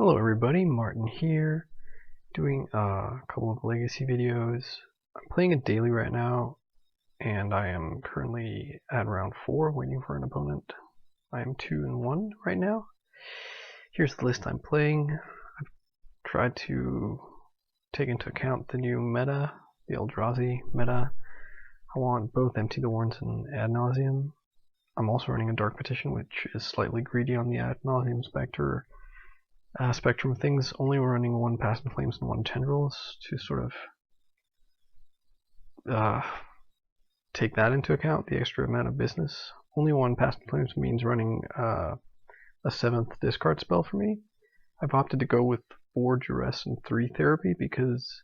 Hello everybody, Martin here, doing a couple of legacy videos. I'm playing a daily right now, and I am currently at round 4, waiting for an opponent. I am 2-1 right now. Here's the list I'm playing. I've tried to take into account the new meta, the Eldrazi meta. I want both Empty the Warrens and Ad Nauseam. I'm also running a Dark Petition, which is slightly greedy on the Ad Nauseam spectrum of things, only running 1 Past in Flames and 1 Tendrils to sort of take that into account, the extra amount of business. Only 1 Past in Flames means running a 7th discard spell for me. I've opted to go with 4 Duress and 3 Therapy because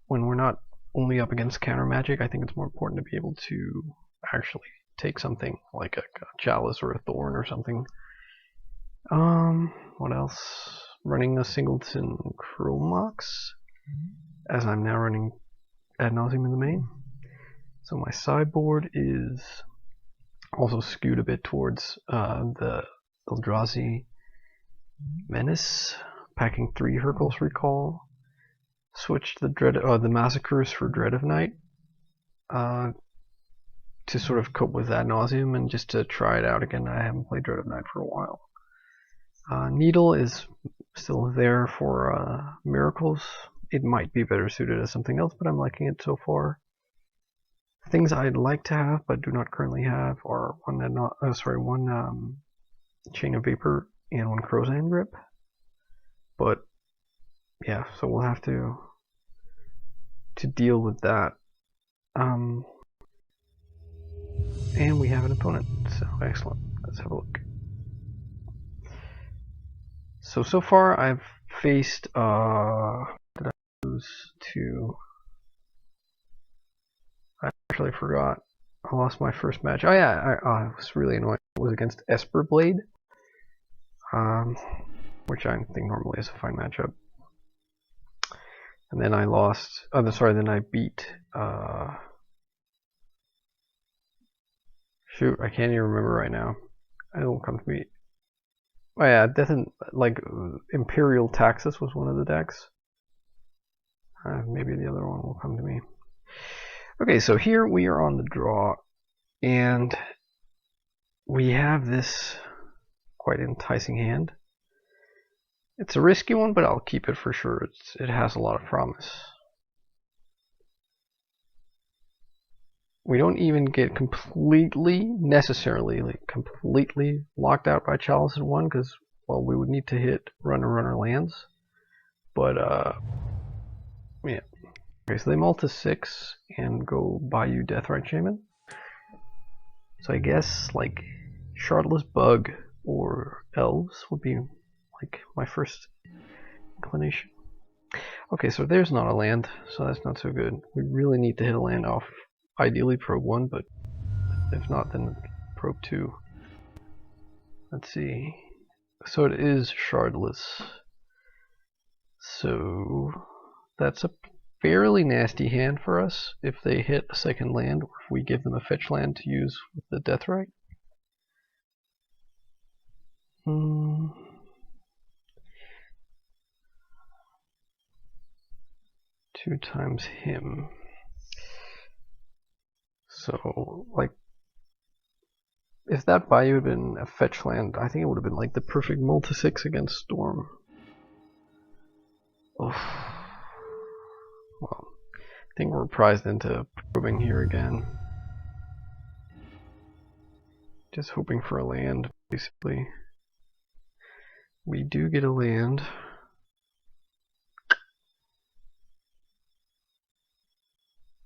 when we're not only up against counter magic, I think it's more important to be able to actually take something like a Chalice or a Thorn or something. What else? Running a Singleton Chromox, as I'm now running Ad Nauseam in the main. So my sideboard is also skewed a bit towards the Eldrazi Menace, packing 3 Hurkyl's Recall, switched the Massacres for Dread of Night, to sort of cope with Ad Nauseam and just to try it out again. I haven't played Dread of Night for a while. Needle is still there for Miracles. It might be better suited as something else, but I'm liking it so far. Things I'd like to have but do not currently have are one Chain of Vapor and 1 Crozan Grip. But yeah, so we'll have to deal with that. And we have an opponent, so excellent. Let's have a look. So far I've faced, did I lose to, I actually forgot. I lost my first match. Oh yeah, I was really annoying. It was against Esperblade, which I think normally is a fine matchup. And then I lost, then I beat, shoot, I can't even remember right now. It won't come to me. Oh yeah, Imperial Taxus was one of the decks. Maybe the other one will come to me. Okay, so here we are on the draw, and we have this quite enticing hand. It's a risky one, but I'll keep it for sure. It has a lot of promise. We don't even get necessarily locked out by Chalice at 1, because, well, we would need to hit runner lands. But, yeah. Okay, so they mull to 6 and go Bayou Deathrite Shaman. So I guess, like, Shardless Bug or Elves would be, like, my first inclination. Okay, so there's not a land, so that's not so good. We really need to hit a land off. Ideally probe 1, but if not, then probe 2. Let's see. So it is Shardless. So that's a fairly nasty hand for us if they hit a second land, or if we give them a fetch land to use with the Deathrite. 2 times him. So, like, if that Bayou had been a fetch land, I think it would have been like the perfect mull to 6 against Storm. Oh. Well, I think we're prized into probing here again. Just hoping for a land, basically. We do get a land.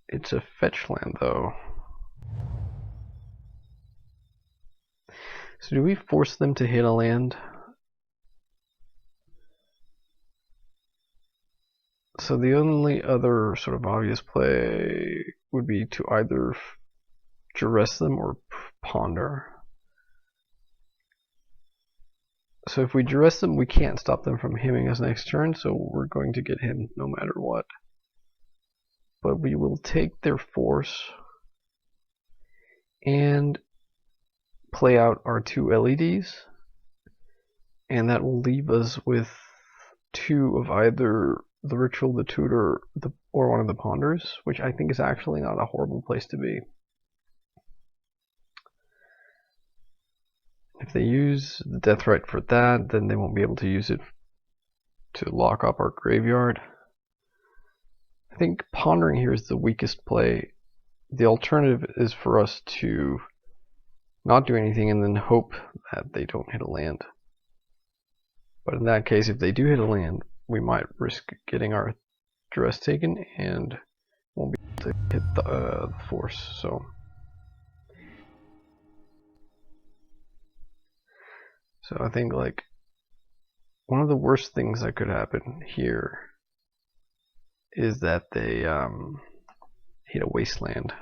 It's a fetch land, though. So do we force them to hit a land? So the only other sort of obvious play would be to either duress them or ponder. So if we duress them, we can't stop them from hemming us next turn, so we're going to get him no matter what. But we will take their force and play out our 2 LEDs, and that will leave us with 2 of either the Ritual, the Tutor, or one of the Ponders, which I think is actually not a horrible place to be. If they use the Deathrite for that, then they won't be able to use it to lock up our graveyard. I think Pondering here is the weakest play. The alternative is for us to not do anything and then hope that they don't hit a land. But in that case, if they do hit a land, we might risk getting our duress taken and won't be able to hit the force. So I think like one of the worst things that could happen here is that they hit a wasteland.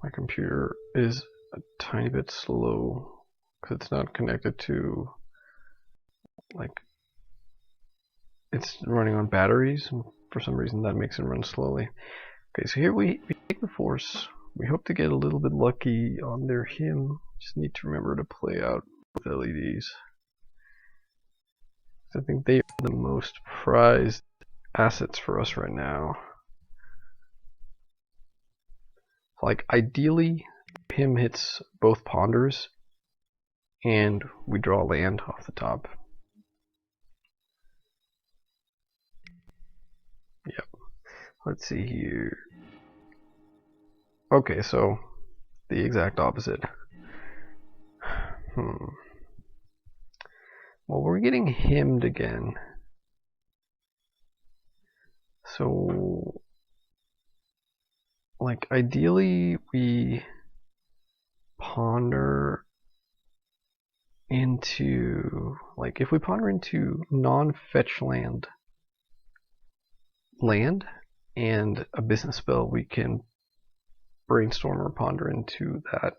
My computer is a tiny bit slow because it's not connected to, like, it's running on batteries, and for some reason that makes it run slowly. Okay, so here we take the force. We hope to get a little bit lucky on their hymn. Just need to remember to play out with LEDs. I think they are the most prized assets for us right now. Like, ideally, him hits both ponders and we draw land off the top. Yep. Let's see here. Okay, so the exact opposite. Well, we're getting hymned again. So, like, ideally we ponder into, like, if we ponder into non-fetch land and a business spell, we can brainstorm or ponder into that,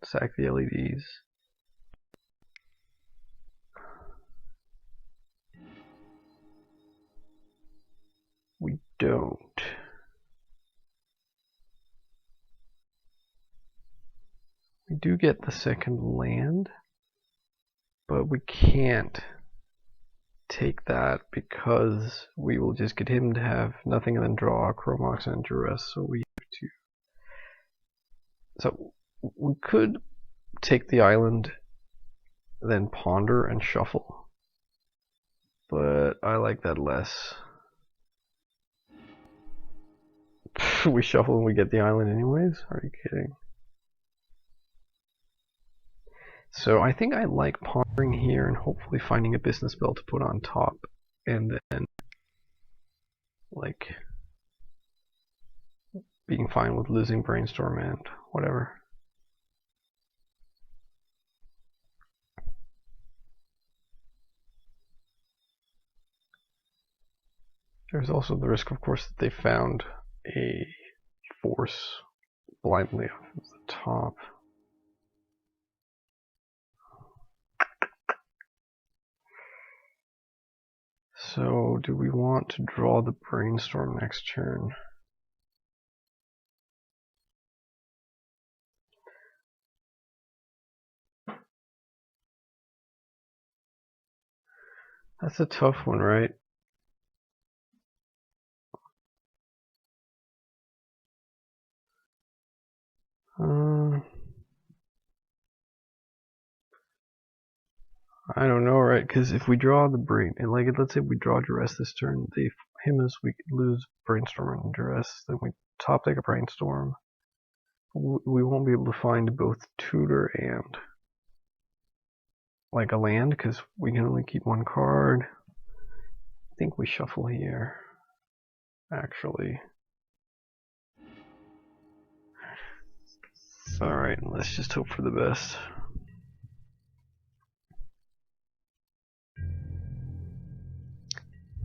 sack the LEDs. We don't. We do get the second land, but we can't take that because we will just get him to have nothing and then draw a Chromox and Duress, so we have to. So we could take the island, then ponder and shuffle, but I like that less. We shuffle and we get the island anyways? Are you kidding? So I think I like pondering here and hopefully finding a business spell to put on top, and then like being fine with losing brainstorm and whatever. There's also the risk, of course, that they found a force blindly off of the top. So, do we want to draw the brainstorm next turn? That's a tough one, right? I don't know, right? Because if we draw the brain, and like, let's say we draw Duress this turn, they him as we lose brainstorm and Duress, then we top deck a brainstorm. We won't be able to find both tutor and like a land because we can only keep one card. I think we shuffle here, actually. Alright, let's just hope for the best.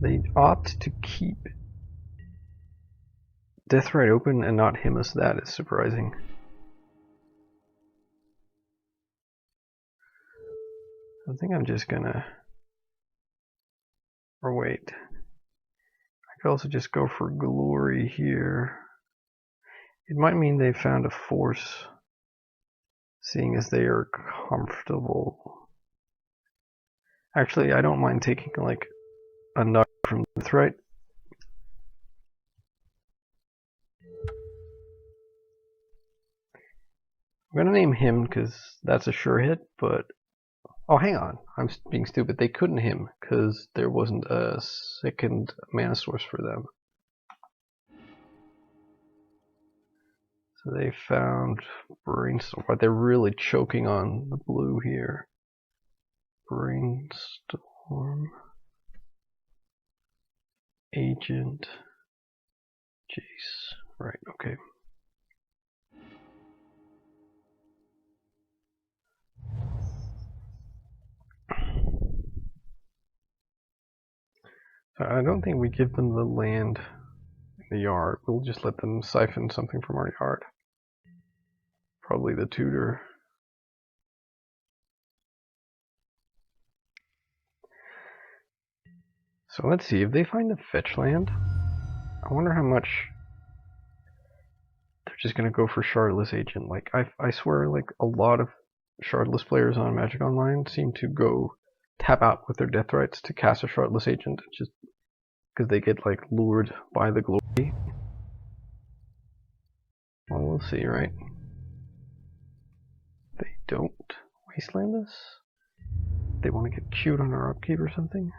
They opt to keep Deathrite open and not him us. That is surprising. I think I'm just gonna, or wait. I could also just go for glory here. It might mean they found a force. seeing as they are comfortable. Actually, I don't mind taking like a nug from Deathrite. I'm gonna name him because that's a sure hit, but oh, hang on, I'm being stupid. They couldn't him because there wasn't a second mana source for them. So they found Brainstorm, but they're really choking on the blue here. Brainstorm, Agent, Jace. Right, okay. I don't think we give them the land in the yard. We'll just let them siphon something from our yard. Probably the tutor. So let's see, if they find a fetch land, I wonder how much they're just gonna go for Shardless Agent. Like, I swear, like, a lot of Shardless players on Magic Online seem to go tap out with their death rights to cast a Shardless Agent, just because they get, like, lured by the glory. Well, we'll see, right? They don't wasteland us? They want to get cute on our upkeep or something?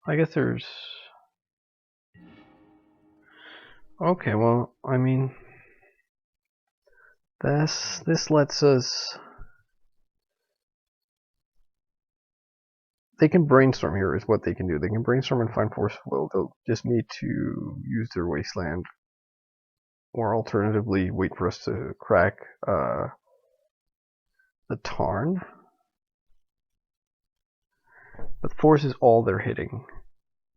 I guess there's... Okay, well, I mean... This lets us... They can brainstorm here is what they can do. They can brainstorm and find Force of Will. They'll just need to use their wasteland. Or alternatively, wait for us to crack the Tarn. But Force is all they're hitting.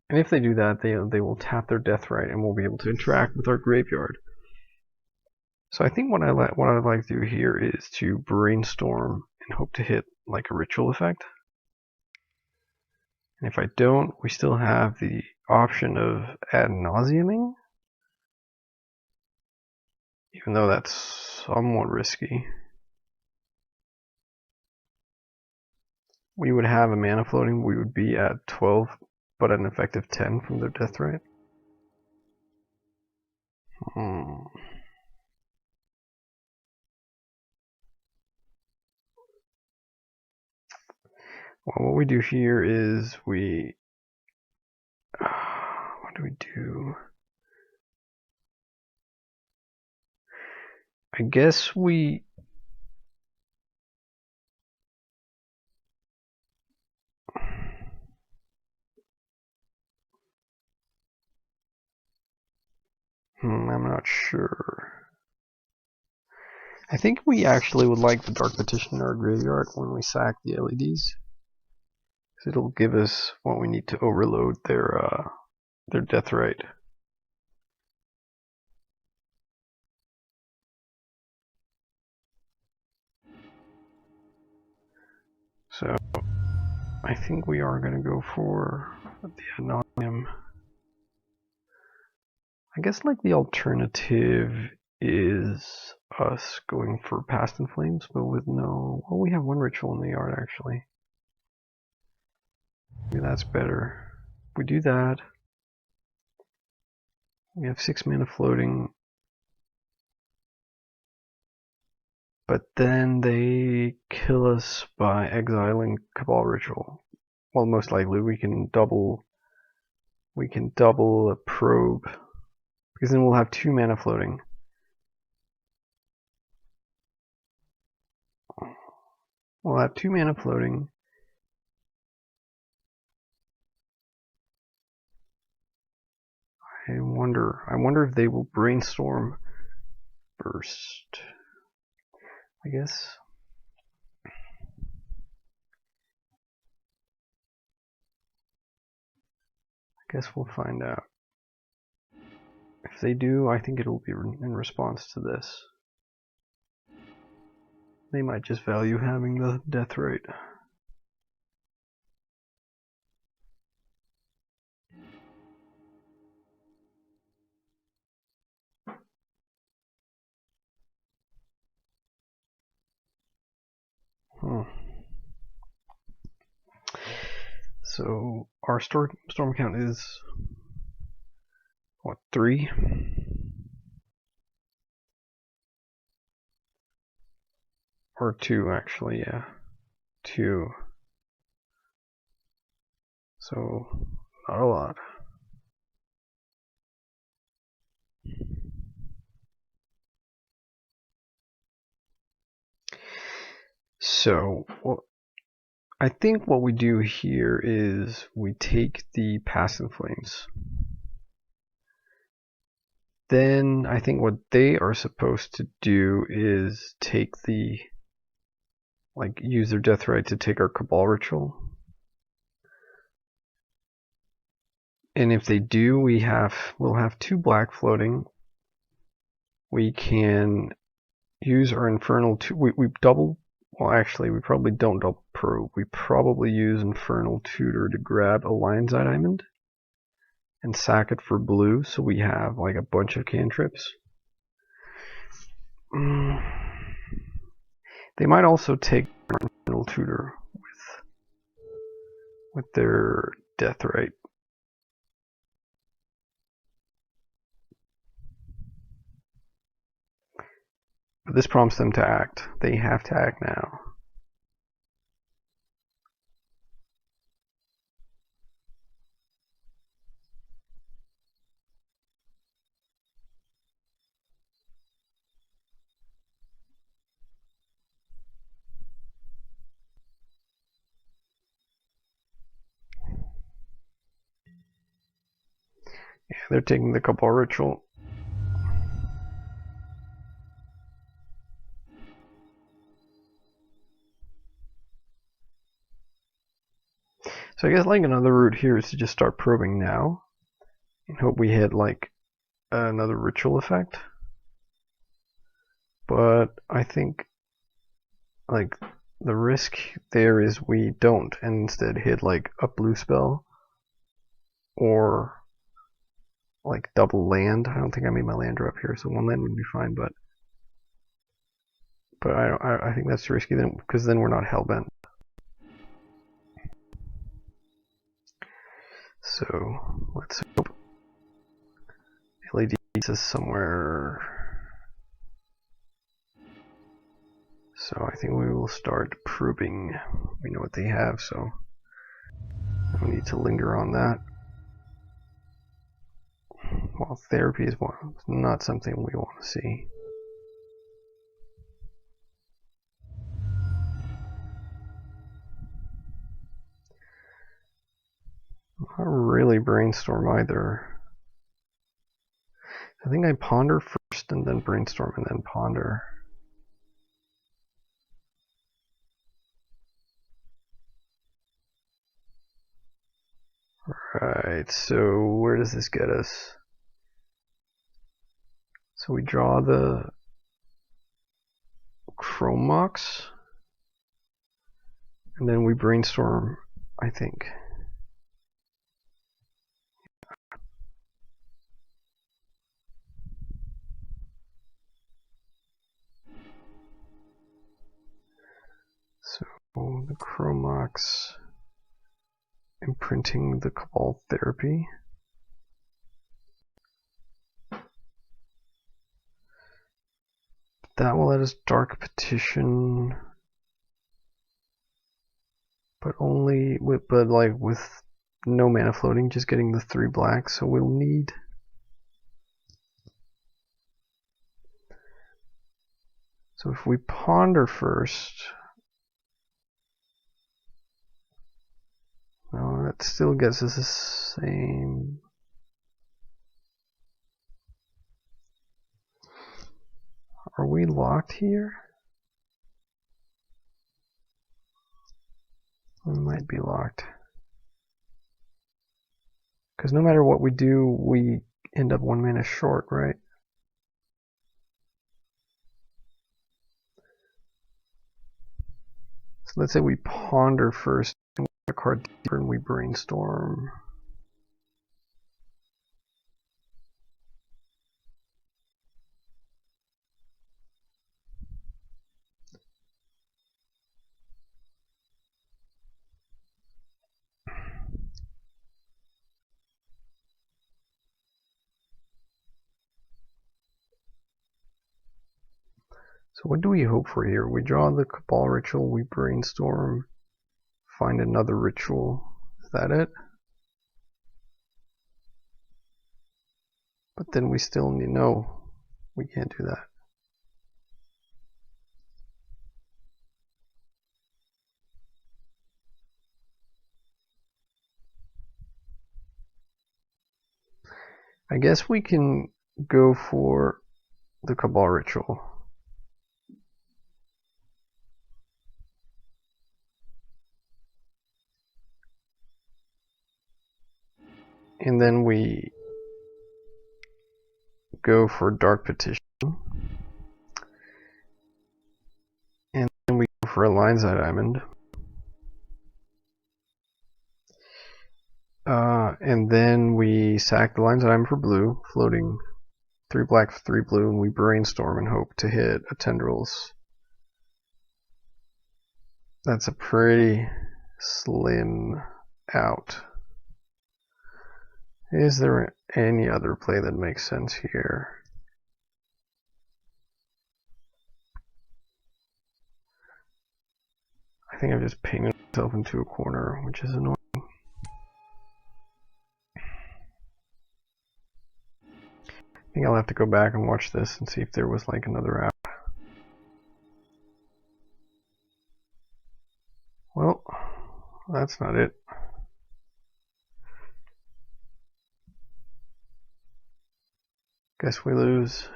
And if they do that, they will tap their death right and we'll be able to interact with our graveyard. So I think what I'd like to do here is to brainstorm and hope to hit like a ritual effect. And if I don't, we still have the option of ad nauseaming, even though that's somewhat risky. We would have a mana floating, we would be at 12, but an effective 10 from their death rate. Well, what we do here is we... what do we do? I guess we... I'm not sure. I think we actually would like the Dark Petition in our graveyard when we sack the LEDs. Because it'll give us what we need to overload their death rate. So I think we are going to go for the ad nauseam. I guess like the alternative is us going for Past in Flames, but with no... Well, we have one ritual in the yard actually. Maybe that's better. If we do that, we have 6 mana floating. But then they kill us by exiling Cabal Ritual. Well, most likely we can double a probe, because then we'll have 2 mana floating. We'll have 2 mana floating. I wonder if they will brainstorm first. I guess we'll find out. If they do, I think it'll be in response to this. They might just value having the death rate. So our storm count is what, 3? Or 2 actually, yeah. 2. So not a lot. So I think what we do here is we take the Passing Flames. Then I think what they are supposed to do is take the, like, use their death right to take our Cabal Ritual. And if they do, we'll have 2 black floating. We can use our Infernal we double. Well, actually, we probably don't double probe. We probably use Infernal Tutor to grab a Lion's Eye Diamond and sack it for blue, so we have like a bunch of cantrips. They might also take Infernal Tutor with their death right. But this prompts them to act. They have to act now. Yeah, they're taking the Cabal Ritual. So I guess like another route here is to just start probing now and hope we hit like another ritual effect. But I think like the risk there is we don't and instead hit like a blue spell or like double land. I don't think I made my land drop here, so 1 land would be fine, but I think that's risky then, because then we're not hellbent. So let's hope LED is somewhere. So I think we will start probing. We know what they have, so no need to linger on that. Well, therapy is not something we want to see. Not really brainstorm either. I think I ponder first and then brainstorm and then ponder. Right, so where does this get us? So we draw the Chrome Mox, and then we brainstorm, I think. So the Chrome Mox, imprinting the Cabal Therapy. That will let us Dark Petition, but only with no mana floating, just getting the 3 black. So we'll need. So if we ponder first, no, that still gets us the same. Are we locked here? We might be locked. Because no matter what we do, we end up 1 mana short, right? So let's say we ponder first, and we get a card deeper, and we brainstorm. So what do we hope for here? We draw the Cabal ritual, we brainstorm, find another ritual. Is that it? But then we still need, no, we can't do that. I guess we can go for the Cabal ritual. And then we go for Dark Petition. And then we go for a Lion's Eye Diamond. And then we sack the Lion's Eye Diamond for blue, floating 3 black for 3 blue, and we brainstorm and hope to hit a Tendrils. That's a pretty slim out. Is there any other play that makes sense here? I think I've just painted myself into a corner, which is annoying. I think I'll have to go back and watch this and see if there was like another out. Well, that's not it. Guess we lose.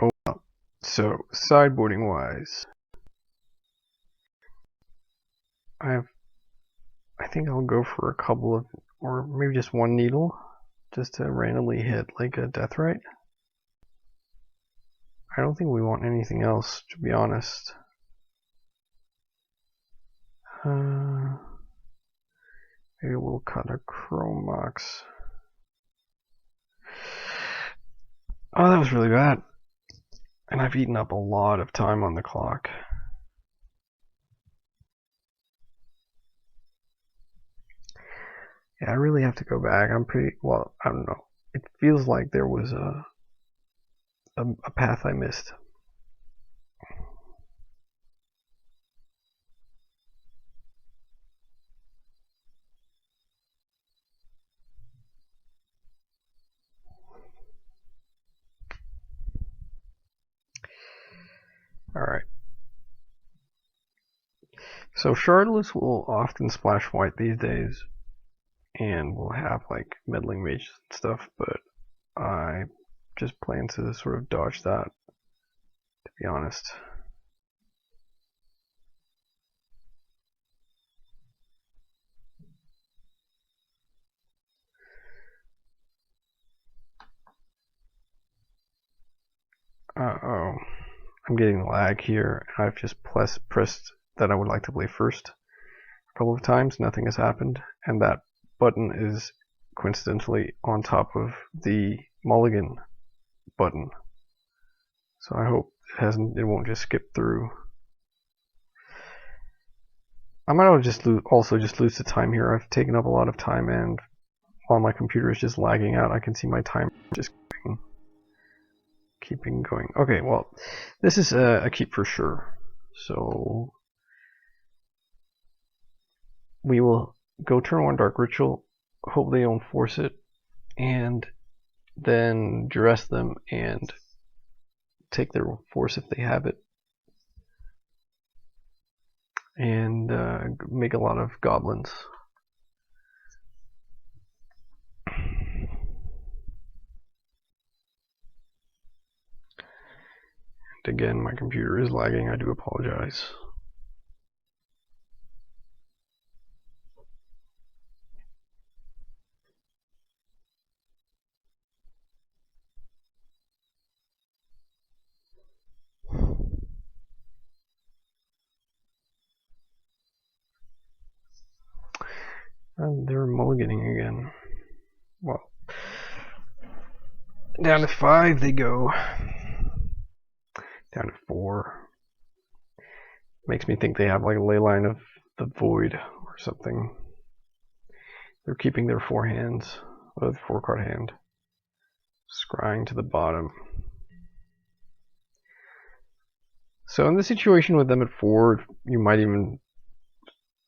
Oh well. So, sideboarding wise, I think I'll go for a couple of, or maybe just one needle, just to randomly hit like a Deathrite. I don't think we want anything else, to be honest. Maybe we'll cut a Chrome Mox. Oh, that was really bad. And I've eaten up a lot of time on the clock. Yeah, I really have to go back. I'm pretty, well, I don't know. It feels like there was a path I missed. Alright. So Shardless will often splash white these days, and we'll have like meddling mages and stuff, but I just plan to sort of dodge that, to be honest. Uh-oh. I'm getting lag here. I've just pressed that I would like to play first a couple of times. Nothing has happened, and that button is coincidentally on top of the mulligan button. So I hope it won't just skip through. I might also just lose the time here. I've taken up a lot of time, and while my computer is just lagging out, I can see my timer just keeping going. Okay, well, this is a keep for sure. So we will go turn 1 Dark Ritual, hope they don't force it, and then duress them and take their force if they have it, and make a lot of goblins. And again, my computer is lagging. I do apologize. And they're mulliganing again. Well, down to 5 they go. Down to 4. Makes me think they have like a ley line of the void or something. They're keeping their 4 hands, with 4 card hand. Scrying to the bottom. So in this situation with them at 4, you might even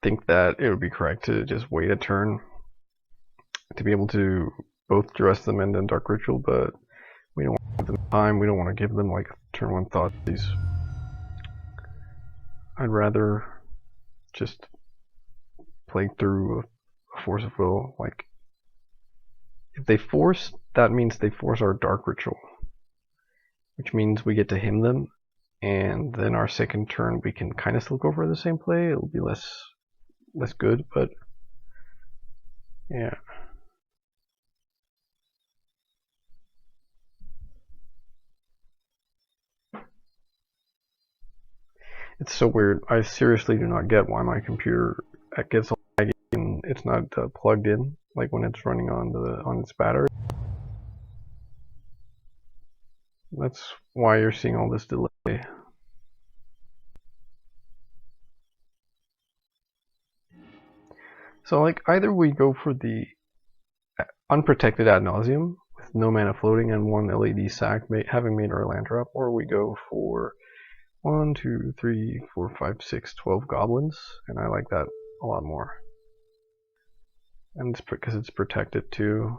think that it would be correct to just wait a turn to be able to both dress them and then Dark Ritual, but we don't want to give them time. We don't want to give them like turn 1 Thoughtseize. I'd rather just play through a Force of Will. Like, if they force, that means they force our Dark Ritual, which means we get to hymn them, and then our second turn we can kind of still go for the same play. It'll be less good, but yeah. It's so weird. I seriously do not get why my computer gets all laggy and it's not plugged in, like when it's running on its battery. That's why you're seeing all this delay. So like either we go for the unprotected ad nauseum with no mana floating and 1 LED sack having made our land drop, or we go for 1, 2, 3, 4, 5, 6, 12 goblins, and I like that a lot more. And it's because it's protected too.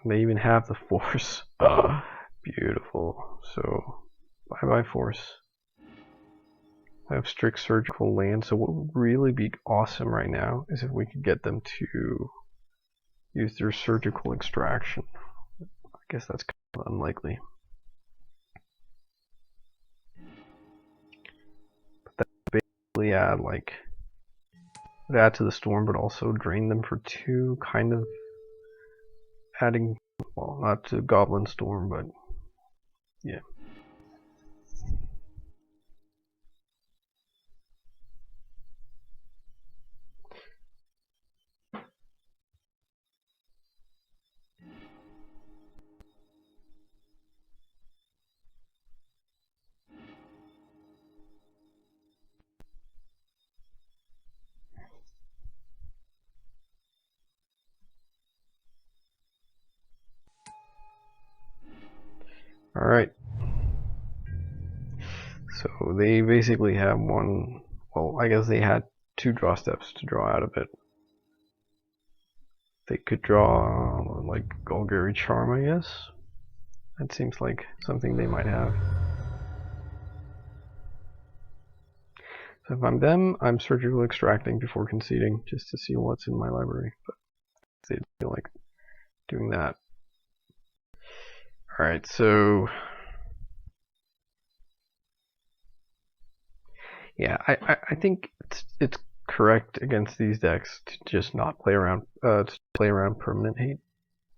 They even have the force. Beautiful. So bye bye force. I have strict surgical land, so what would really be awesome right now is if we could get them to use their surgical extraction. I guess that's kind of unlikely. But that would basically add add to the storm, but also drain them for 2, kind of adding, well, not to Goblin Storm, but yeah. Alright. So they basically have 1, well, I guess they had 2 draw steps to draw out of it. They could draw like Golgari Charm, I guess. That seems like something they might have. So if I'm them, I'm surgical extracting before conceding, just to see what's in my library. But they feel like doing that. Alright, so yeah, I think it's correct against these decks to just not play around permanent hate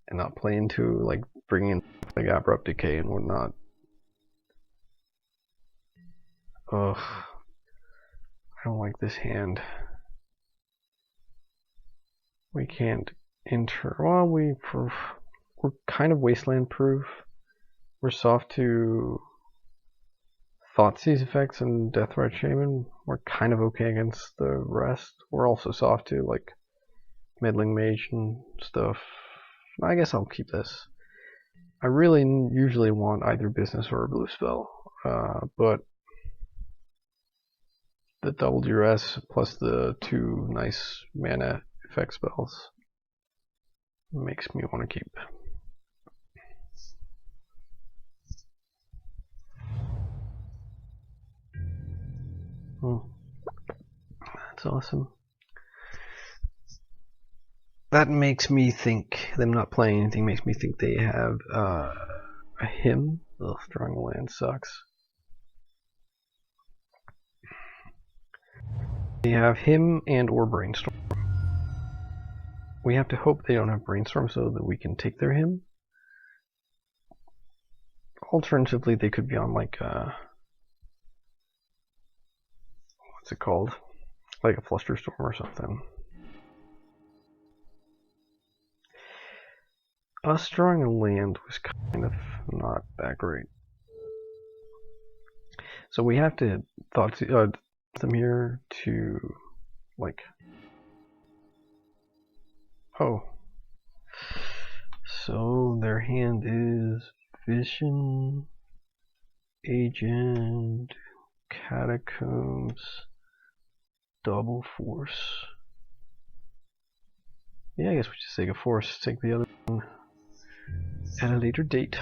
and not play into like bringing in like abrupt decay and whatnot. Ugh, I don't like this hand. We can't enter. Well, we're kind of wasteland proof. We're soft to Thoughtseize effects and Deathrite Shaman. We're kind of okay against the rest. We're also soft to like Meddling Mage and stuff. I guess I'll keep this. I really usually want either Business or a blue spell, but the double duress plus the 2 nice mana effect spells makes me want to keep. That's awesome. That makes me think, them not playing anything makes me think they have a hymn. Ugh, drawing a land sucks. They have him and or brainstorm. We have to hope they don't have brainstorm so that we can take their hymn. Alternatively, they could be on like what's it called? Like a Flusterstorm or something. Us drawing a land was kind of not that great. So we have to them here to, like, oh. So their hand is Vision, Agent, Catacombs, Double Force. Yeah, I guess we just take a Force, take the other one at a later date.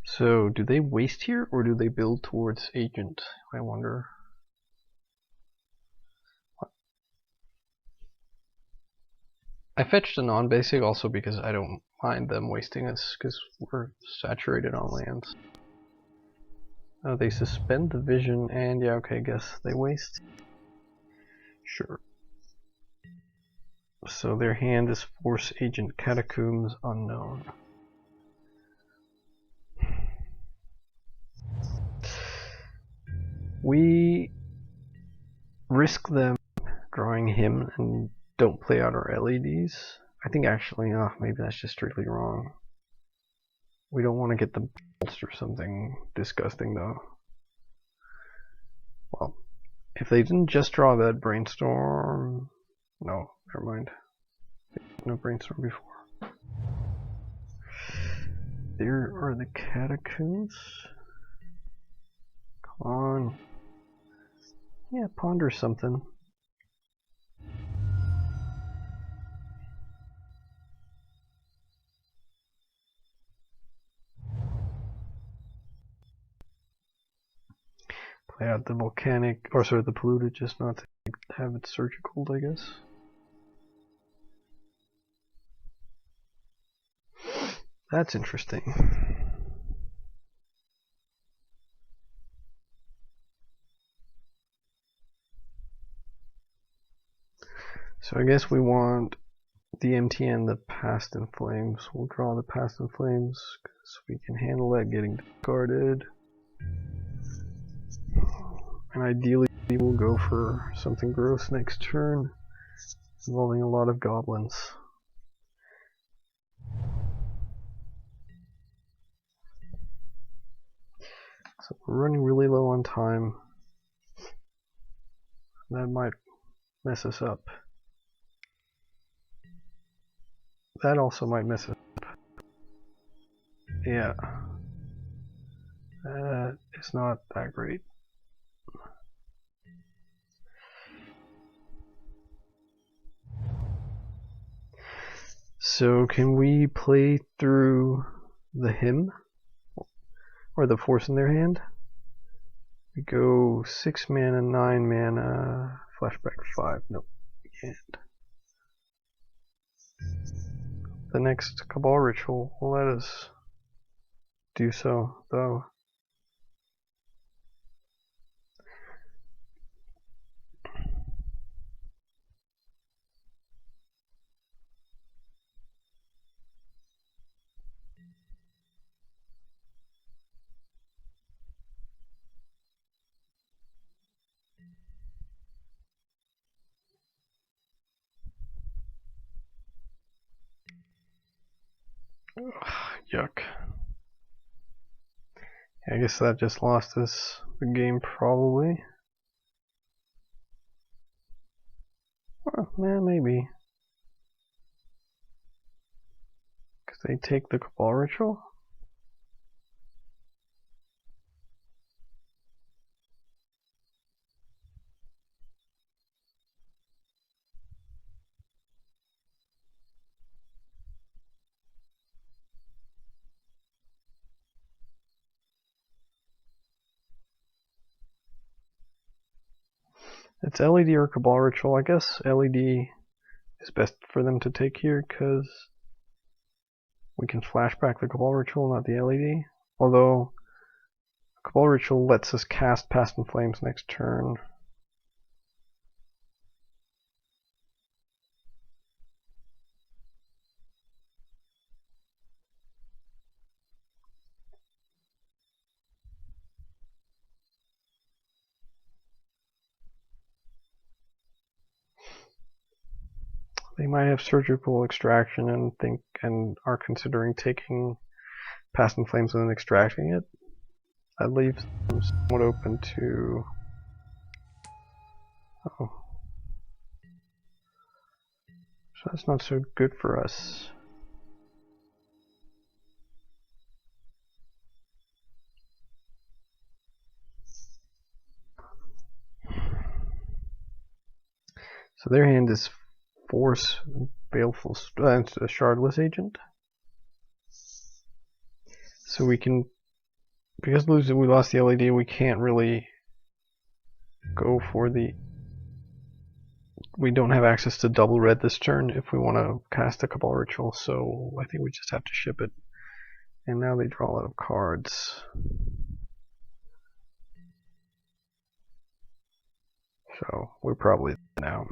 So, do they waste here, or do they build towards Agent? I wonder. I fetched a non-basic also because I don't mind them wasting us, because we're saturated on lands. Oh, they suspend the vision, and yeah, okay, guess they waste. Sure. So their hand is Force, Agent, Catacombs, Unknown. We risk them drawing him and don't play out our LEDs. I think actually, maybe that's just strictly wrong. We don't want to get the pulse or something disgusting though. Well, if they didn't just draw that brainstorm, no, never mind. No brainstorm before. There are the catacombs. Come on. Yeah, ponder something. Play out the volcanic, or sorry, the polluted, just not to have it surgical, I guess. That's interesting. So I guess we want the MTN, the Past in Flames. We'll draw the Past in Flames because we can handle that getting discarded. And ideally we'll go for something gross next turn, involving a lot of goblins. So we're running really low on time. That might mess us up. That also might mess us up. Yeah. It's not that great. So can we play through the hymn? Or the Force in their hand? We go 6 mana, 9 mana, flashback 5. Nope, we can't. The next Cabal Ritual will let us do so, though. Yuck. I guess that just lost us the game, probably. Well, maybe. Because they take the Cabal Ritual? It's LED or Cabal Ritual. I guess LED is best for them to take here because we can flashback the Cabal Ritual, not the LED. Although Cabal Ritual lets us cast Past in Flames next turn. They might have surgical extraction and are considering taking Past in Flames and then extracting it. That leaves them somewhat open to... Oh. So that's not so good for us. So their hand is Force, Baleful, it's a Shardless agent. So we can, because we lost the LED, we can't really go for the... We don't have access to double red this turn if we want to cast a Cabal Ritual, so I think we just have to ship it. And now they draw a lot of cards. So we're probably now.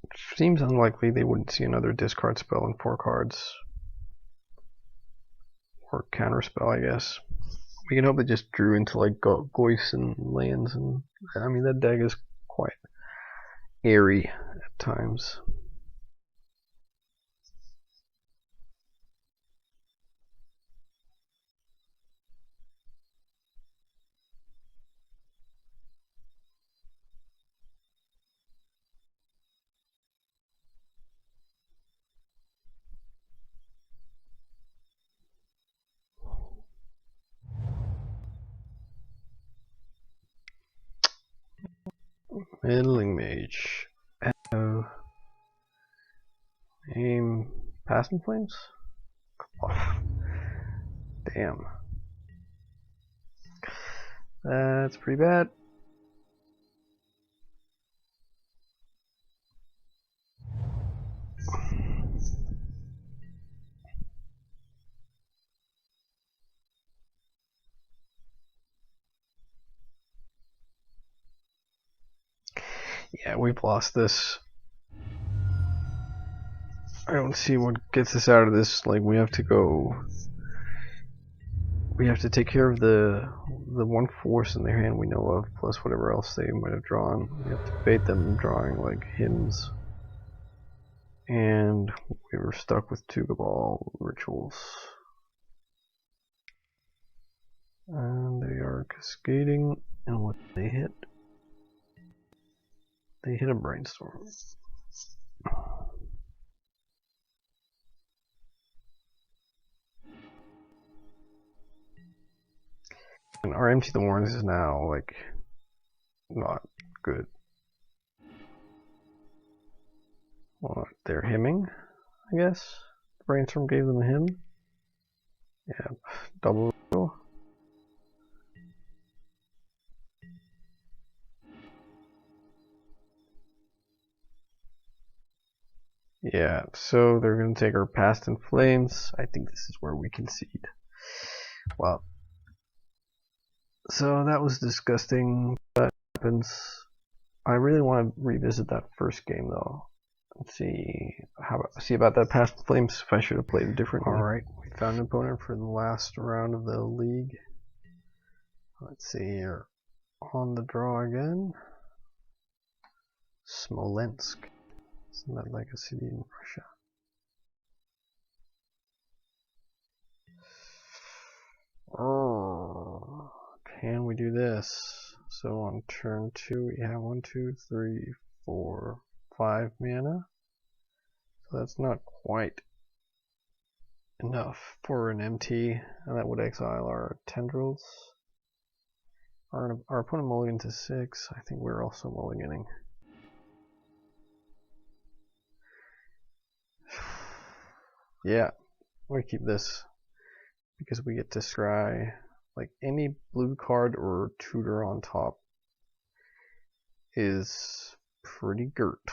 It seems unlikely they wouldn't see another discard spell in 4 cards. Or counter spell, I guess. We can hope they just drew into like Goyfs and lands, and I mean that deck is quite airy at times. Middling Mage. Aim Past in Flames? Oh, damn. That's pretty bad. Yeah, we've lost this. I don't see what gets us out of this. Like, we have to go... We have to take care of the one force in their hand we know of, plus whatever else they might have drawn. We have to bait them drawing, like, hymns. And we were stuck with 2 Cabal Rituals. And they are cascading, and what they hit? They hit a Brainstorm. And our Empty the Warrens is now, like, not good. Well, they're hymning, I guess. Brainstorm gave them a hymn. Yeah, double. Yeah, so they're going to take our Past in Flames. I think this is where we concede. Well, so that was disgusting. That happens. I really want to revisit that first game though. And see about that Past in Flames if I should have played it differently. Alright, we found an opponent for the last round of the league. Let's see here. On the draw again. Smolensk. Isn't that like a city in Russia? Oh, can we do this? So on turn 2 we have 1, 2, 3, 4, 5 mana. So that's not quite enough for an MT, and that would exile our tendrils. Our opponent mulliganed to 6. I think we're also mulliganing. Yeah, we keep this because we get to scry like any blue card or tutor on top is pretty girt.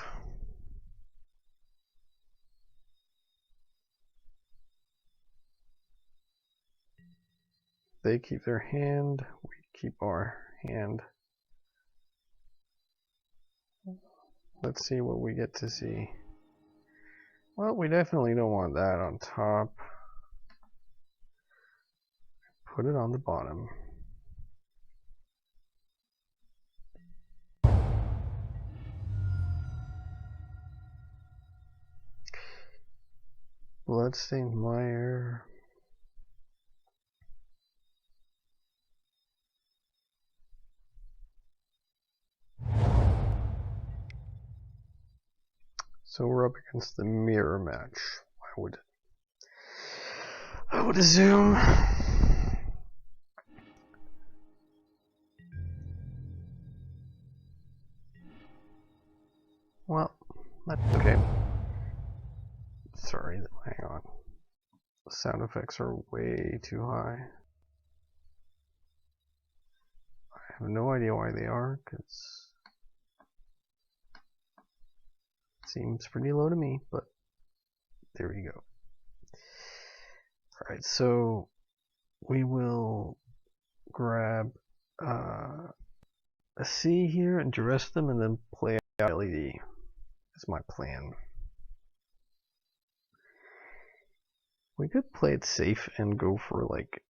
They keep their hand, we keep our hand. Let's see what we get to see. Well, we definitely don't want that on top. Put it on the bottom. Bloodstained Mire. So we're up against the mirror match. I would assume. Well, that's okay. Sorry, hang on. The sound effects are way too high. I have no idea why they are, because it seems pretty low to me, but there you go. Alright, so we will grab a C here and dress them and then play out LED. That's my plan. We could play it safe and go for like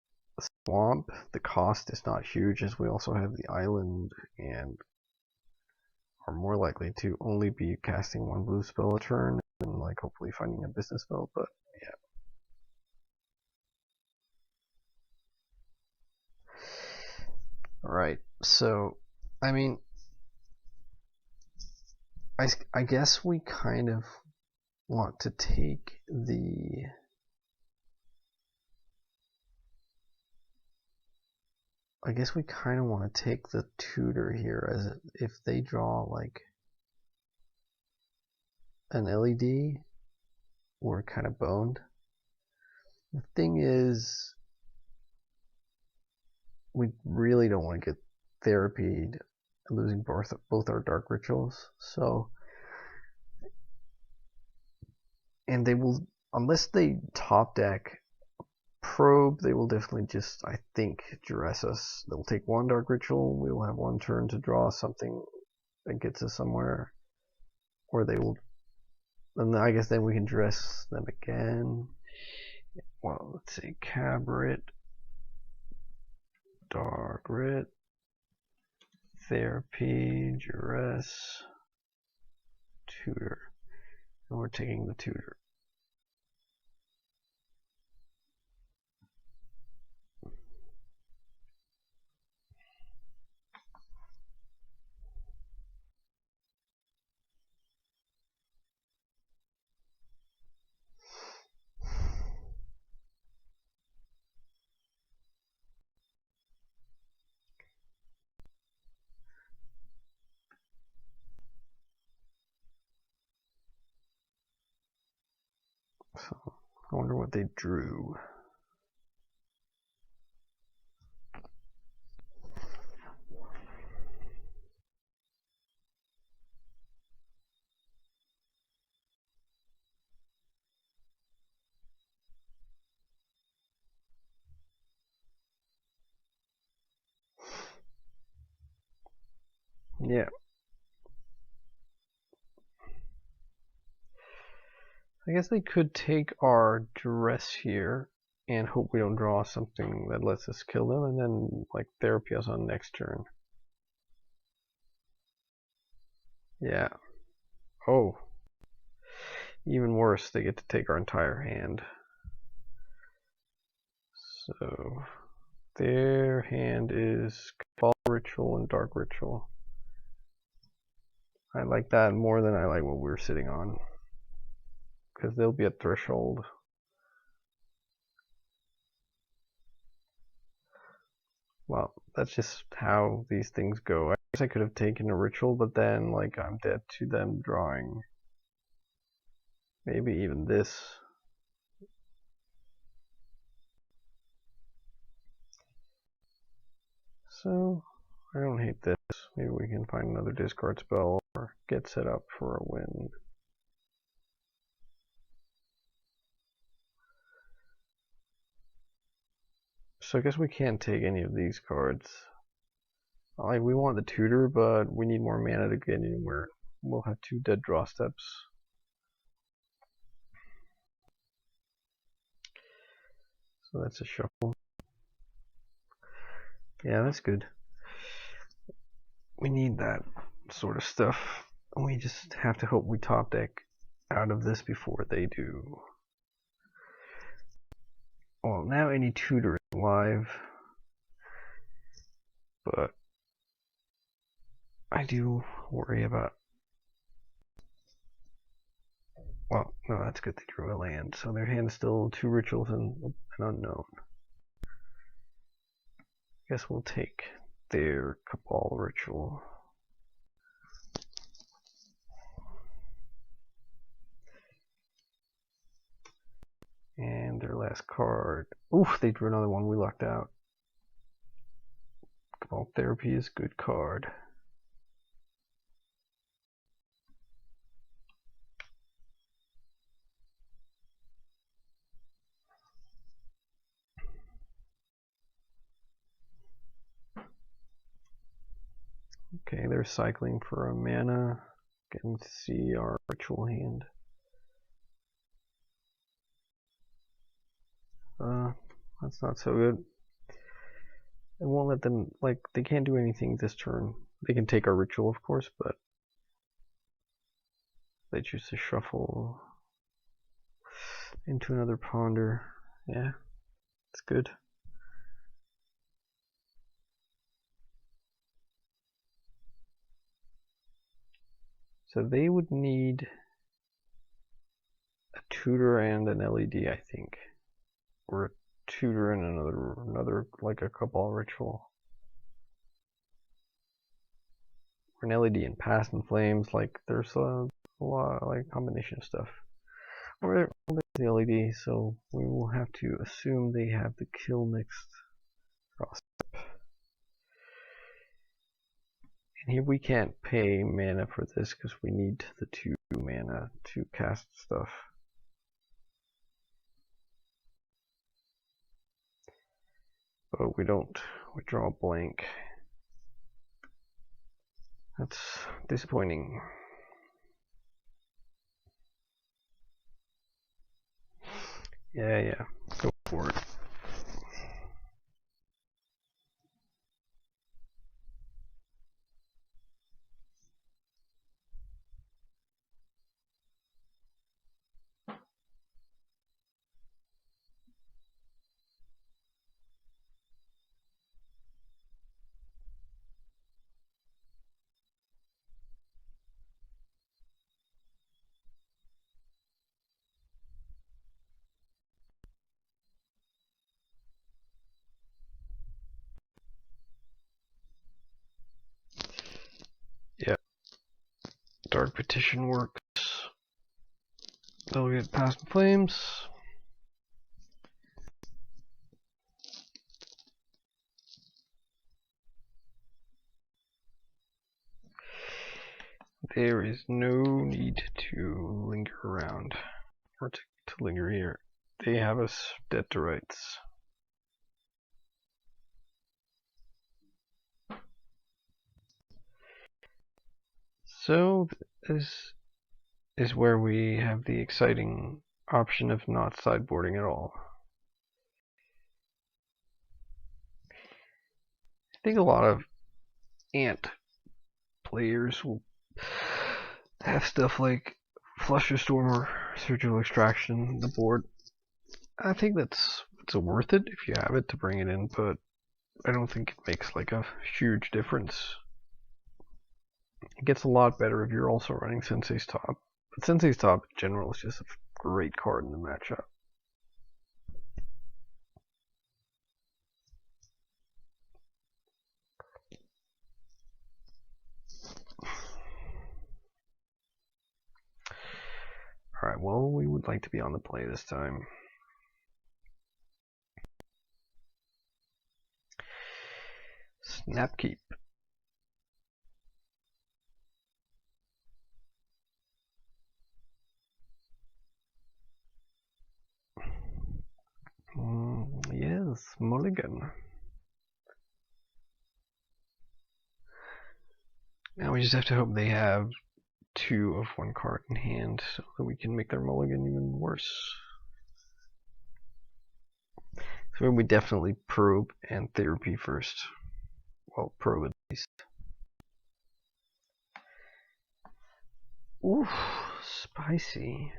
a swamp. The cost is not huge as we also have the island and are more likely to only be casting one blue spell a turn and like hopefully finding a business spell, but yeah. Alright, so I mean I guess we kind of want to take the tutor here, as if they draw like an LED, we're kind of boned. The thing is, we really don't want to get therapied losing both our dark rituals. So, and they will, unless they top deck probe, they will definitely just, I think, duress us. They'll take one dark ritual, we will have one turn to draw something that gets us somewhere, or they will, and I guess then we can duress them again. Well, let's see, Cabrit, Dark Rit, Therapy, Duress, Tutor, and we're taking the Tutor. So, I wonder what they drew. Yeah. I guess they could take our duress here and hope we don't draw something that lets us kill them, and then like therapy us on next turn. Yeah. Oh. Even worse, they get to take our entire hand. So their hand is Cabal Ritual and Dark Ritual. I like that more than I like what we're sitting on, because they'll be at threshold. Well, that's just how these things go. I guess I could have taken a ritual, but then like I'm dead to them drawing maybe even this. So I don't hate this. Maybe we can find another discard spell or get set up for a win. So I guess we can't take any of these cards. Like, we want the tutor, but we need more mana to get anywhere. We'll have 2 dead draw steps. So that's a shuffle. Yeah, that's good. We need that sort of stuff. We just have to hope we top deck out of this before they do. Well, now any tutor is live, but I do worry about. Well, no, that's good. They drew a land, so their hand is still 2 rituals and an unknown. Guess we'll take their Cabal ritual. And their last card. Oof, they drew another one. We lucked out. Cabal Therapy is a good card. Okay, they're cycling for a mana. Getting to see our ritual hand. That's not so good. It won't let them, like, they can't do anything this turn. They can take our ritual, of course, but they choose to shuffle into another ponder. Yeah, it's good. So they would need a tutor and an LED, I think, or a tutor and another like a Cabal ritual, or an LED and Past in Flames. Like there's a lot of like combination of stuff. Or the LED, so we will have to assume they have the kill next cross. And here we can't pay mana for this because we need the 2 mana to cast stuff. But we don't. We draw a blank. That's disappointing. Yeah, go for it. Yeah, Dark Petition works. They'll get Past in Flames. There is no need to linger around, or to linger here. They have us dead to rights. So this is where we have the exciting option of not sideboarding at all. I think a lot of Ant players will have stuff like Flusterstorm or Surgical Extraction on the board. I think it's worth it if you have it to bring it in, but I don't think it makes like a huge difference. It gets a lot better if you're also running Sensei's Top. But Sensei's Top in general is just a great card in the matchup. Alright, well, we would like to be on the play this time. Snapkeep. Yes, mulligan. Now we just have to hope they have 2 of 1 card in hand so that we can make their mulligan even worse. So we definitely probe and therapy first. Well, probe at least. Ooh, spicy.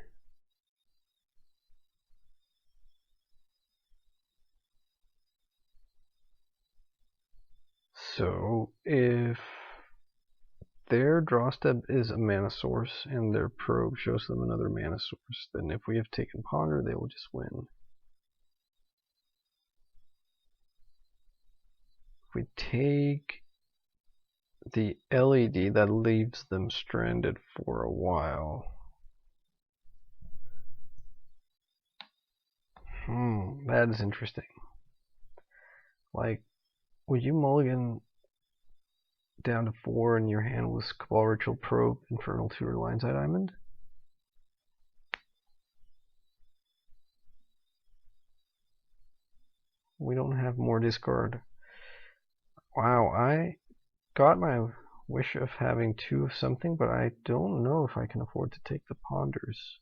So if their draw step is a mana source and their probe shows them another mana source, then if we have taken Ponder, they will just win. If we take the LED, that leaves them stranded for a while. That is interesting. Like, would you mulligan down to 4 and your hand was Cabal Ritual Probe, Infernal Tutor, Lionside Diamond? We don't have more discard. Wow, I got my wish of having 2 of something, but I don't know if I can afford to take the Ponders.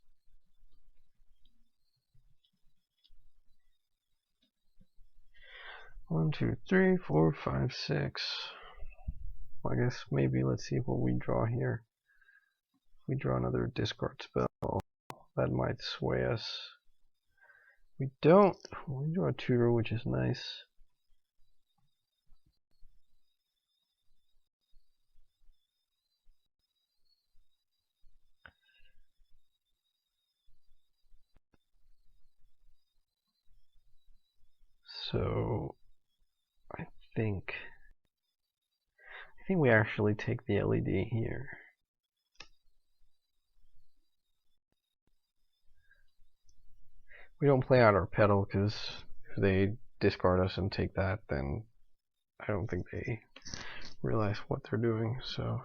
One, two, three, four, five, six. Well, I guess maybe let's see what we draw here. If we draw another discard spell, that might sway us. We don't. We draw a tutor, which is nice. So I think we actually take the LED here. We don't play out our pedal because if they discard us and take that, then I don't think they realize what they're doing. So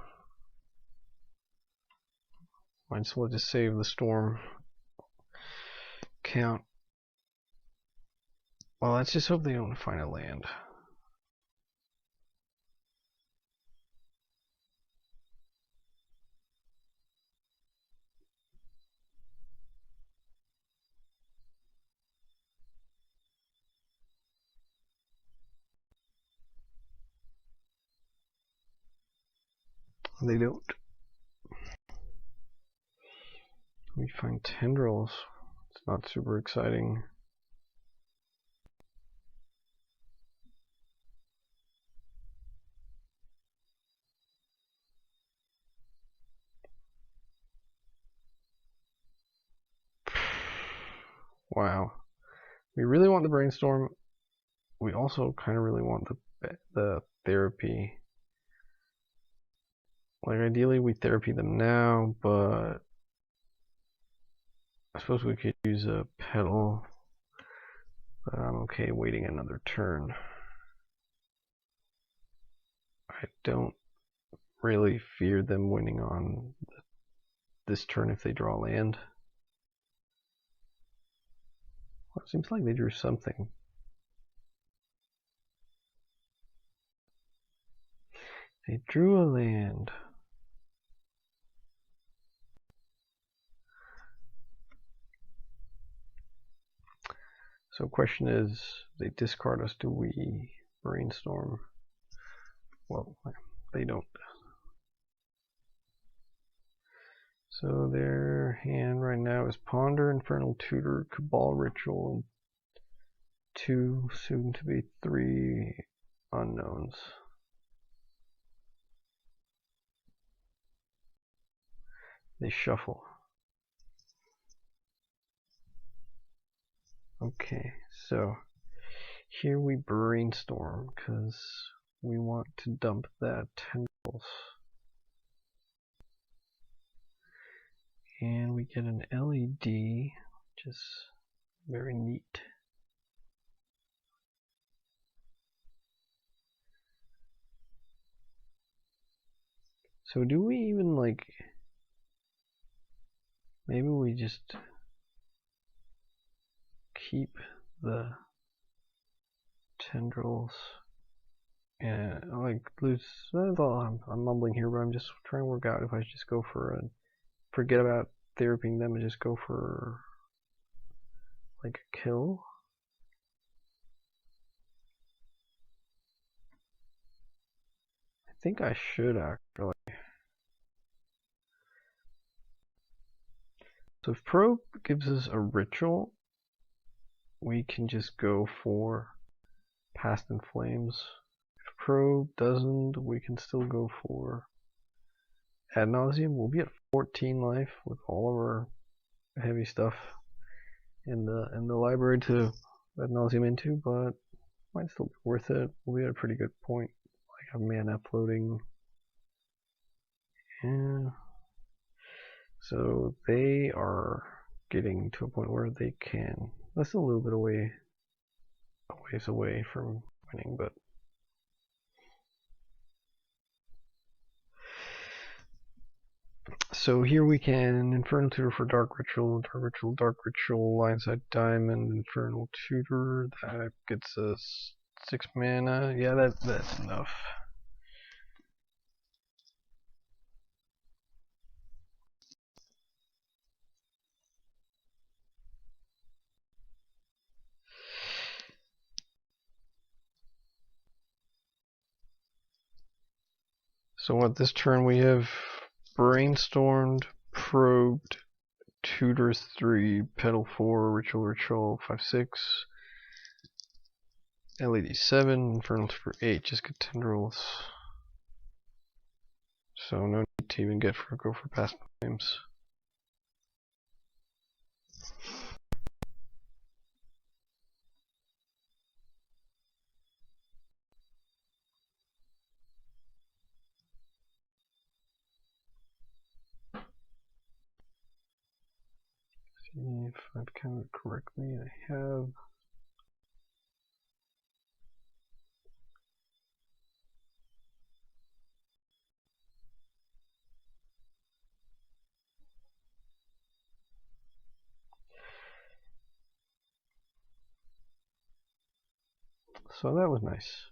might as well just save the storm count. Well, let's just hope they don't find a land. They don't. We find tendrils. It's not super exciting. Wow. We really want the brainstorm. We also kind of really want the therapy. Like ideally we therapy them now, but I suppose we could use a pedal. But I'm okay waiting another turn. I don't really fear them winning on this turn if they draw land. Well, it seems like they drew something. They drew a land. So question is, they discard us, do we brainstorm? Well, they don't. So their hand right now is Ponder, Infernal Tutor, Cabal Ritual, and 2, soon to be 3 unknowns. They shuffle. Okay, so here we brainstorm because we want to dump that tendrils. And we get an LED, which is very neat. So do we even like, maybe we just keep the tendrils and like lose, that's all I'm mumbling here, but I'm just trying to work out if I should just go for a, forget about therapying them and just go for like a kill. I think I should actually. So if Probe gives us a ritual, we can just go for Past in Flames. If probe doesn't, we can still go for ad nauseam. We'll be at 14 life with all of our heavy stuff in the library to ad nauseam into, but might still be worth it. We'll be at a pretty good point. Like have mana floating. Yeah. So they are getting to a point where they can. That's a little bit away, a ways away from winning, but so here we can Infernal Tutor for Dark Ritual, Dark Ritual, Lionside Diamond, Infernal Tutor. That gets us 6 mana. Yeah, that's enough. So what this turn we have brainstormed, probed, tutors 3, pedal 4, ritual 5/6, LED 7, infernal tutor 8, just get tendrils. So no need to even go for past names. See if I've counted correctly. I have. So that was nice.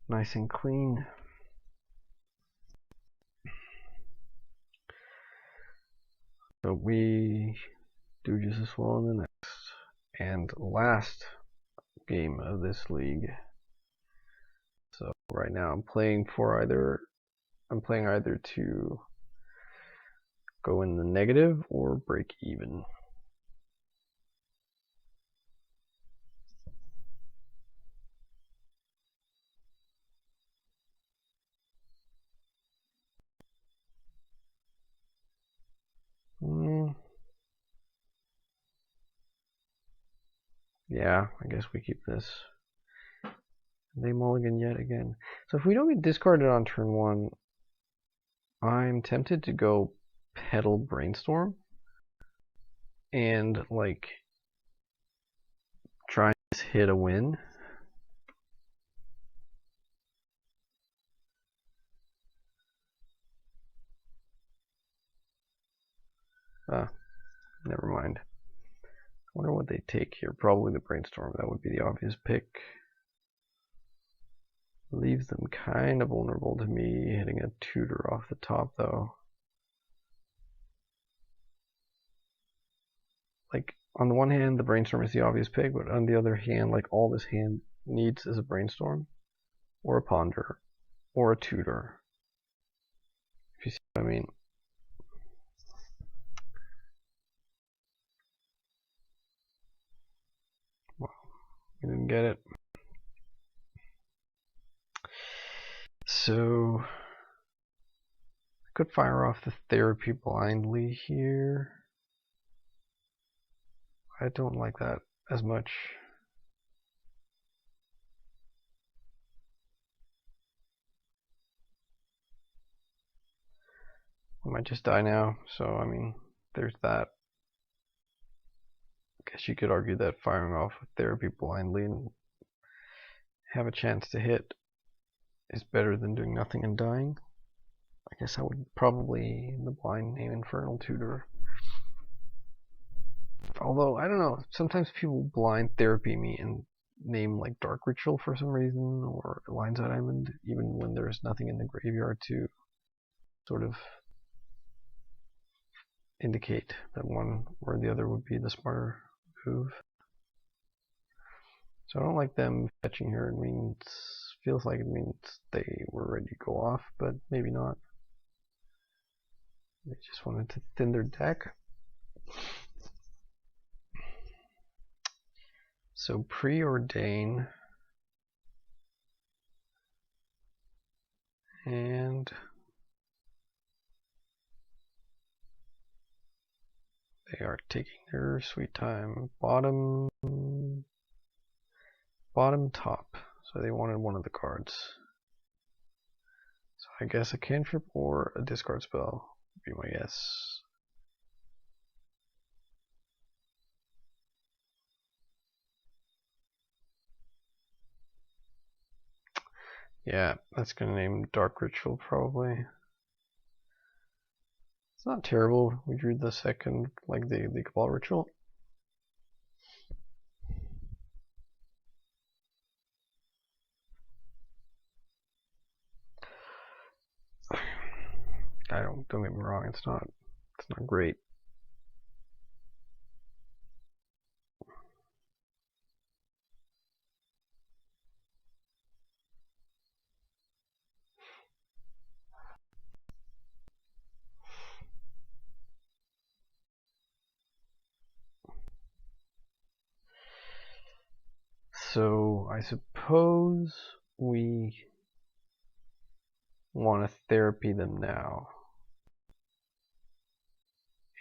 Nice and clean. So we do just as well in the next and last game of this league. So right now I'm playing either to go in the negative or break even. Yeah, I guess we keep this. They mulligan yet again. So if we don't get discarded on turn 1, I'm tempted to go pedal brainstorm and like try and hit a win. Never mind. I wonder what they take here. Probably the brainstorm. That would be the obvious pick. Leaves them kind of vulnerable to me hitting a tutor off the top though. Like on the one hand the brainstorm is the obvious pick, but on the other hand like all this hand needs is a brainstorm or a ponder or a tutor. If you see what I mean. Well, you didn't get it. So I could fire off the therapy blindly here. I don't like that as much. I might just die now, so I mean, there's that. I guess you could argue that firing off therapy blindly and have a chance to hit is better than doing nothing and dying. I guess I would probably in the blind name Infernal Tutor. Although, I don't know, sometimes people blind therapy me and name like Dark Ritual for some reason, or Lionside Diamond, even when there's nothing in the graveyard to sort of indicate that one or the other would be the smarter move. So I don't like them fetching here. It means, feels like it means they were ready to go off, but maybe not. They just wanted to thin their deck. So preordain. and they are taking their sweet time. Bottom, top. So they wanted one of the cards. So I guess a cantrip or a discard spell would be my guess. Yeah, that's gonna name Dark Ritual probably. It's not terrible. We drew the second, like the Cabal Ritual. Don't get me wrong, it's not great. So I suppose we want to therapy them now.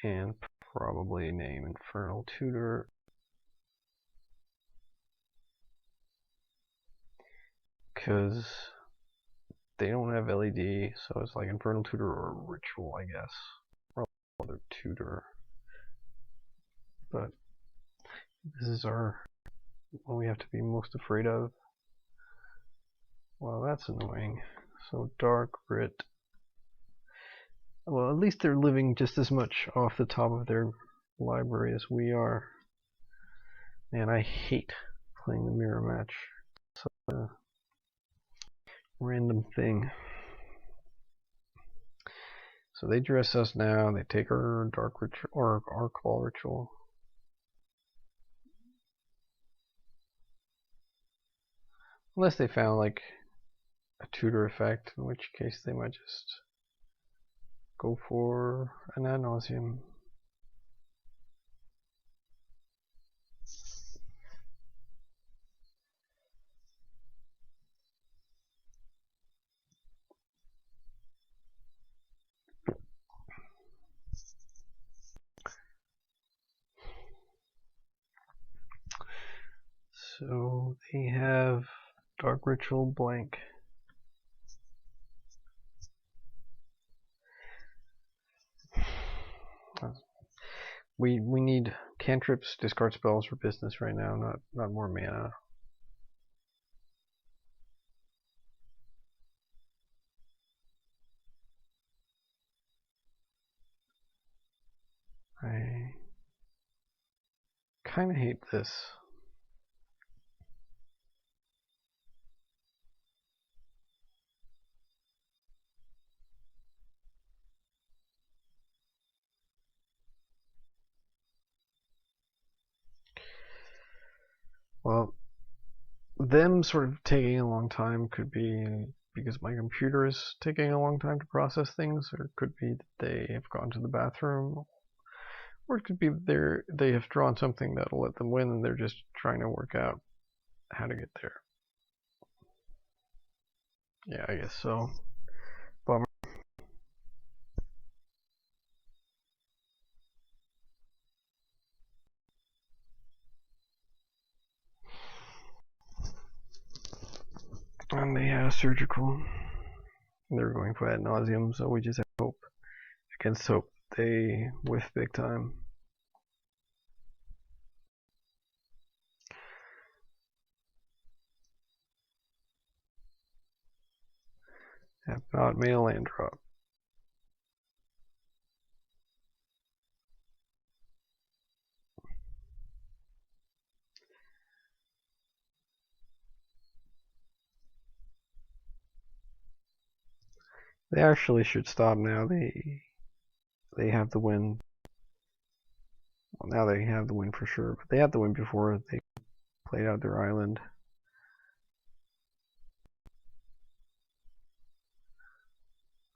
And probably name Infernal Tutor. Because they don't have LED, so it's like Infernal Tutor or Ritual, I guess. Or other tutor. But this is what we have to be most afraid of. Well, that's annoying. So Dark Rit. Well, at least they're living just as much off the top of their library as we are. Man, I hate playing the mirror match. It's a random thing. So they dress us now. They take our Dark Ritual or our Cabal Ritual. Unless they found like a tutor effect, in which case they might just go for an ad nauseum. So they have Dark Ritual blank. We need cantrips, discard spells for business right now, not more mana. I kind of hate this. Well, them sort of taking a long time could be because my computer is taking a long time to process things, or it could be that they have gone to the bathroom, or it could be they have drawn something that'll let them win and they're just trying to work out how to get there. Yeah, I guess so. Bummer. And they had a surgical. They're going for ad nauseum, so we just have hope against hope they whiff big time. Have not made a land drop. They actually should stop now. They have the win. Well, now they have the win for sure, but they had the win before they played out their island.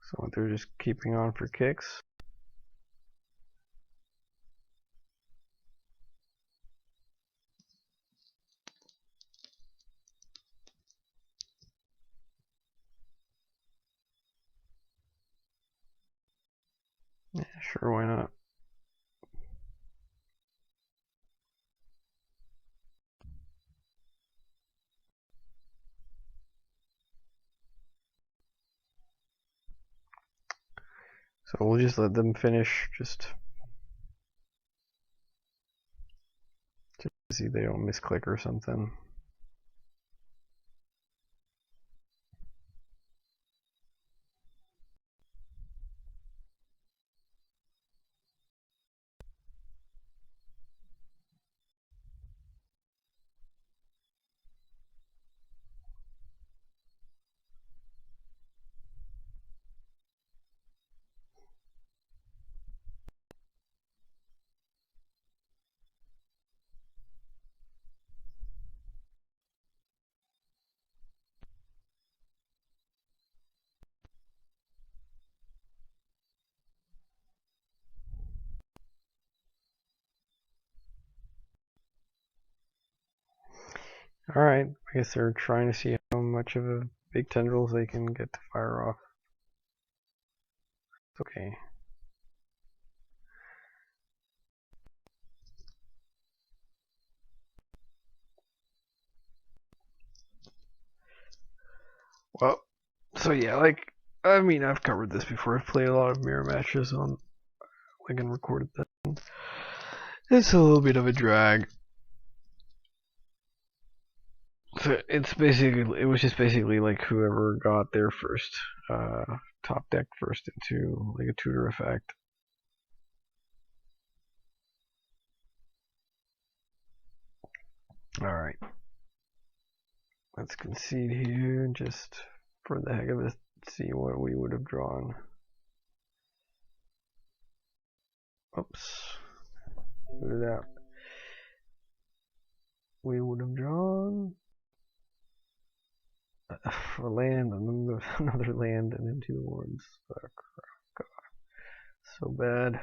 So they're just keeping on for kicks. Yeah, sure, why not? So we'll just let them finish, just to see they don't misclick or something. Alright, I guess they're trying to see how much of a big tendrils they can get to fire off. It's okay. Well, so yeah, like, I mean, I've covered this before. I've played a lot of mirror matches on, like, and recorded them. It's a little bit of a drag. So it was just basically like whoever got their first uh, top deck first into like a tutor effect. All right, let's concede here just for the heck of it. See what we would have drawn. Oops, put it out. We would have drawn a land, another land, and then two lords. Oh, God, so bad.